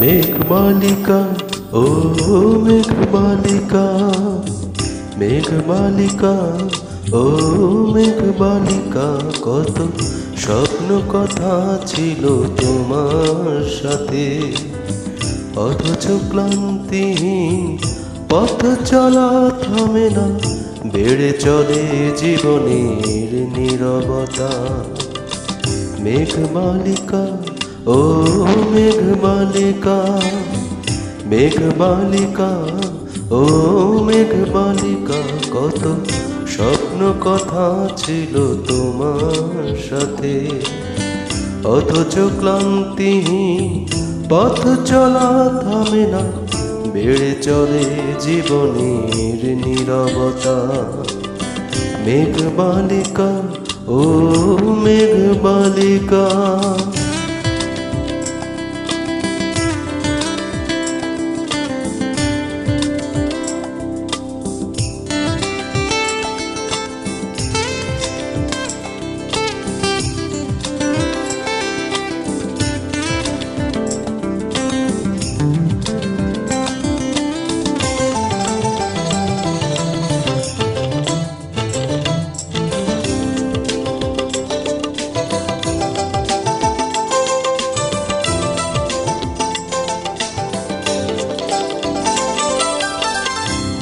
মেঘমালিকা ও মেঘমালিকা, মেঘমালিকা ও মেঘমালিকা, কত স্বপ্ন কথা ছিল তোমার সাথে, অথচ ক্লান্তিহীন পথ চলা থামে না, বেড়ে চলে জীবনের নীরবতা। মেঘমালিকা ও মেঘমালিকা, মেঘমালিকা ও মেঘমালিকা, কত স্বপ্ন কথা ছিল তোমার সাথে, অথচ ক্লান্তিহীন পথ চলা থামে না, বেড়ে চলে জীবনের নীরবতা। মেঘমালিকা ও মেঘমালিকা।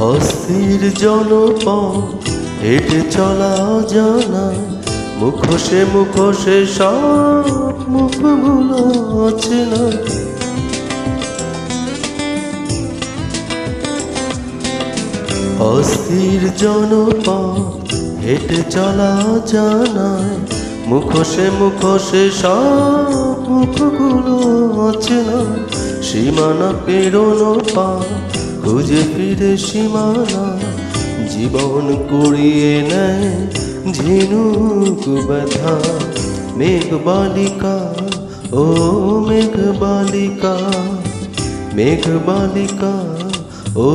অস্থির জনপদ হেঁটে চলা জানা, মুখোশে মুখোশে সব মুখগুলো অচেনা। অস্থির জনপদ হেঁটে চলা জানা, মুখোশে মুখোশে সব মুখগুলো অচেনা। সীমানা পেরোনো পা খুঁজে ফিরে সীমানা, জীবন কুড়িয়ে নেয় ঝিনুক ব্যথা। মেঘবালিকা ও মেঘবালিকা, মেঘবালিকা ও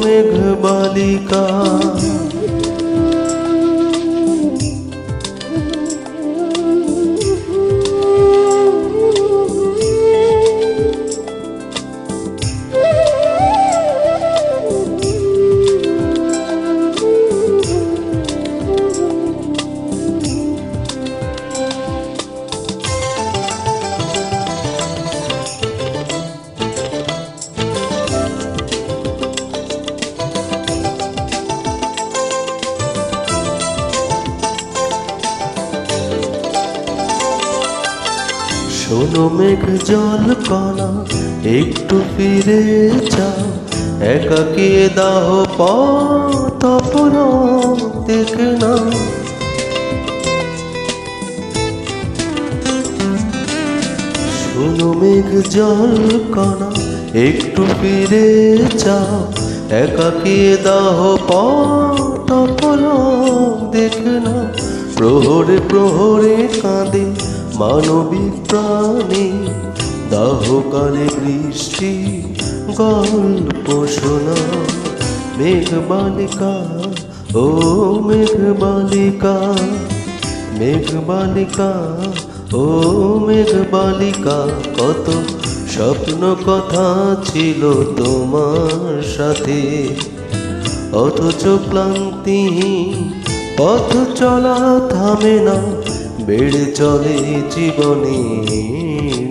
মেঘবালিকা। শোনো মেঘ জল কণা, একটু ফিরে যাও, একাকী দাহ পথ অপরাধ দেখে না। শোনো মেঘ জল কণা, একটু ফিরে যাও, একাকী দাহ পথ অপরাধ দেখে না। প্রহরে প্রহরে কাঁদে মানবিক প্রাণী, দাহকালে বৃষ্টি গল্প শোনা। মেঘবালিকা ও মেঘবালিকা, মেঘবালিকা ও মেঘবালিকা, কত স্বপ্ন কথা ছিল তোমার সাথে, অথচ ক্লান্তিহীন পথ চলা থামে না, বেড়ে চলে জীবনে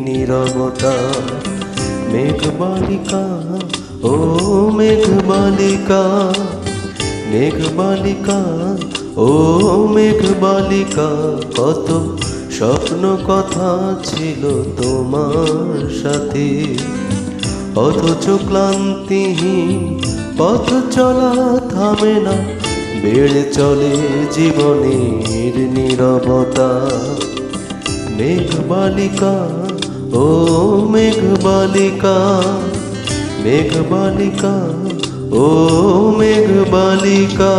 নীরবতা। মেঘবালিকা ও মেঘবালিকা, মেঘবালিকা ও মেঘবালিকা, কত স্বপ্ন কথা ছিল তোমার সাথে, অথচ ক্লান্তিহীন পথ চলা থামে না, বেড়ে চলে জীবনের নীরবতা। মেঘবালিকা ও মেঘবালিকা, মেঘবালিকা ও মেঘবালিকা।